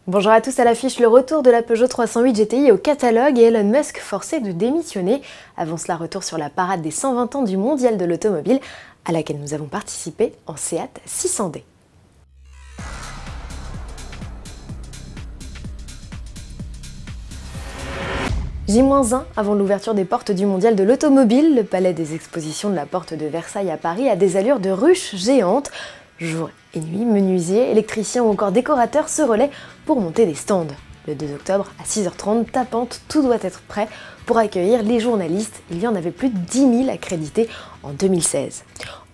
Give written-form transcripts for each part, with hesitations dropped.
Bonjour à tous, à l'affiche le retour de la Peugeot 308 GTI au catalogue et Elon Musk forcé de démissionner. Avant cela, retour sur la parade des 120 ans du mondial de l'automobile à laquelle nous avons participé en Seat 600D. J-1 avant l'ouverture des portes du mondial de l'automobile, le palais des expositions de la porte de Versailles à Paris a des allures de ruches géantes. Jour et nuit, menuisiers, électriciens ou encore décorateurs se relaient pour monter des stands. Le 2 octobre, à 6h30, tapante, tout doit être prêt pour accueillir les journalistes. Il y en avait plus de 10 000 accrédités en 2016.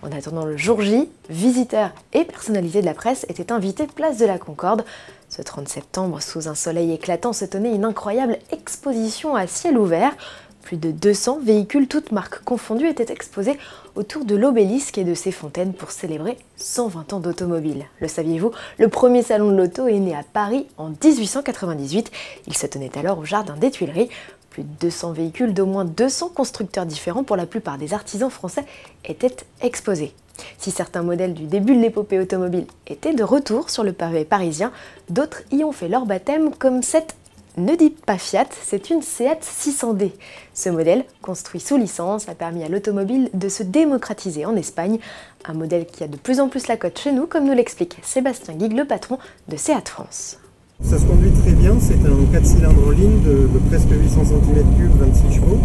En attendant le jour J, visiteurs et personnalités de la presse étaient invités place de la Concorde. Ce 30 septembre, sous un soleil éclatant, se tenait une incroyable exposition à ciel ouvert. Plus de 200 véhicules, toutes marques confondues, étaient exposés autour de l'obélisque et de ses fontaines pour célébrer 120 ans d'automobile. Le saviez-vous, le premier salon de l'auto est né à Paris en 1898. Il se tenait alors au jardin des Tuileries. Plus de 200 véhicules d'au moins 200 constructeurs différents, pour la plupart des artisans français, étaient exposés. Si certains modèles du début de l'épopée automobile étaient de retour sur le pavé parisien, d'autres y ont fait leur baptême, comme cette Ne dites pas Fiat, c'est une Seat 600D. Ce modèle, construit sous licence, a permis à l'automobile de se démocratiser en Espagne, un modèle qui a de plus en plus la cote chez nous, comme nous l'explique Sébastien Guigue, le patron de Seat France. Ça se conduit très bien, c'est un 4 cylindres en ligne de presque 800 cm3, 26 chevaux.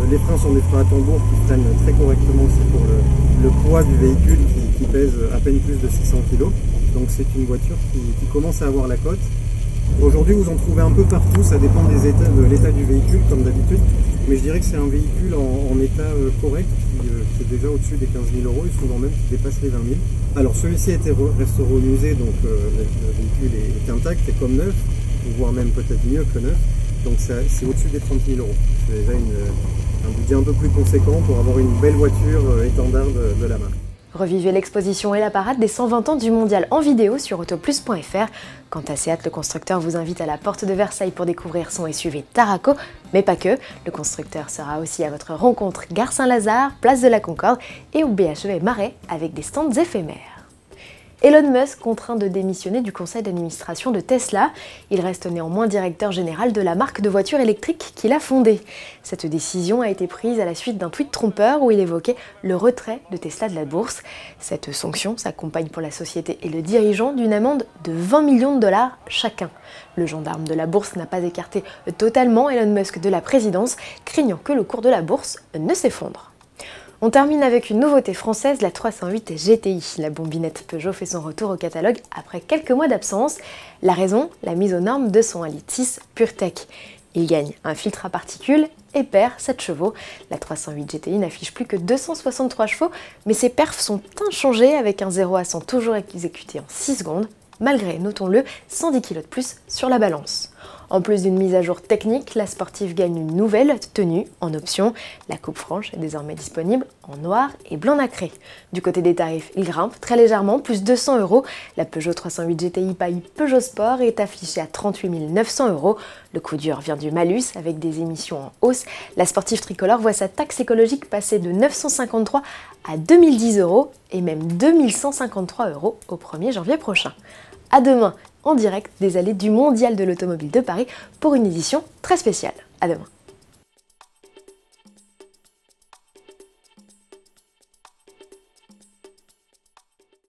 Les freins sont des freins à tambour qui freinent très correctement aussi pour le poids du véhicule qui pèse à peine plus de 600 kg. Donc c'est une voiture qui commence à avoir la cote. Aujourd'hui vous en trouvez un peu partout, ça dépend de l'état du véhicule comme d'habitude. Mais je dirais que c'est un véhicule en état correct qui est déjà au-dessus des 15 000 €, et souvent même qui dépasse les 20 000. Alors celui-ci a été restauré au musée, donc le véhicule est intact et comme neuf, voire même peut-être mieux que neuf. Donc c'est au-dessus des 30 000 €. C'est déjà un budget un peu plus conséquent pour avoir une belle voiture étendard de la marque. Revivez l'exposition et la parade des 120 ans du mondial en vidéo sur autoplus.fr. Quant à Seat, le constructeur vous invite à la porte de Versailles pour découvrir son SUV Tarraco, mais pas que. Le constructeur sera aussi à votre rencontre gare Saint-Lazare, place de la Concorde et au BHV Marais avec des stands éphémères. Elon Musk contraint de démissionner du conseil d'administration de Tesla. Il reste néanmoins directeur général de la marque de voitures électriques qu'il a fondée. Cette décision a été prise à la suite d'un tweet trompeur où il évoquait le retrait de Tesla de la bourse. Cette sanction s'accompagne pour la société et le dirigeant d'une amende de 20 millions de $ chacun. Le gendarme de la bourse n'a pas écarté totalement Elon Musk de la présidence, craignant que le cours de la bourse ne s'effondre. On termine avec une nouveauté française, la 308 GTI. La bombinette Peugeot fait son retour au catalogue après quelques mois d'absence. La raison, la mise aux normes de son 1.6 Litre PureTech. Il gagne un filtre à particules et perd 7 chevaux. La 308 GTI n'affiche plus que 263 chevaux, mais ses perfs sont inchangés avec un 0 à 100 toujours exécuté en 6 secondes, malgré, notons-le, 110 kg de plus sur la balance. En plus d'une mise à jour technique, la sportive gagne une nouvelle tenue en option. La coupe franche est désormais disponible en noir et blanc nacré. Du côté des tarifs, il grimpe très légèrement, plus 200 €. La Peugeot 308 GTI Paille Peugeot Sport est affichée à 38 900 €. Le coup dur vient du malus avec des émissions en hausse. La sportive tricolore voit sa taxe écologique passer de 953 à 2010 € et même 2153 € au 1er janvier prochain. À demain, en direct des allées du mondial de l'automobile de Paris pour une édition très spéciale. À demain.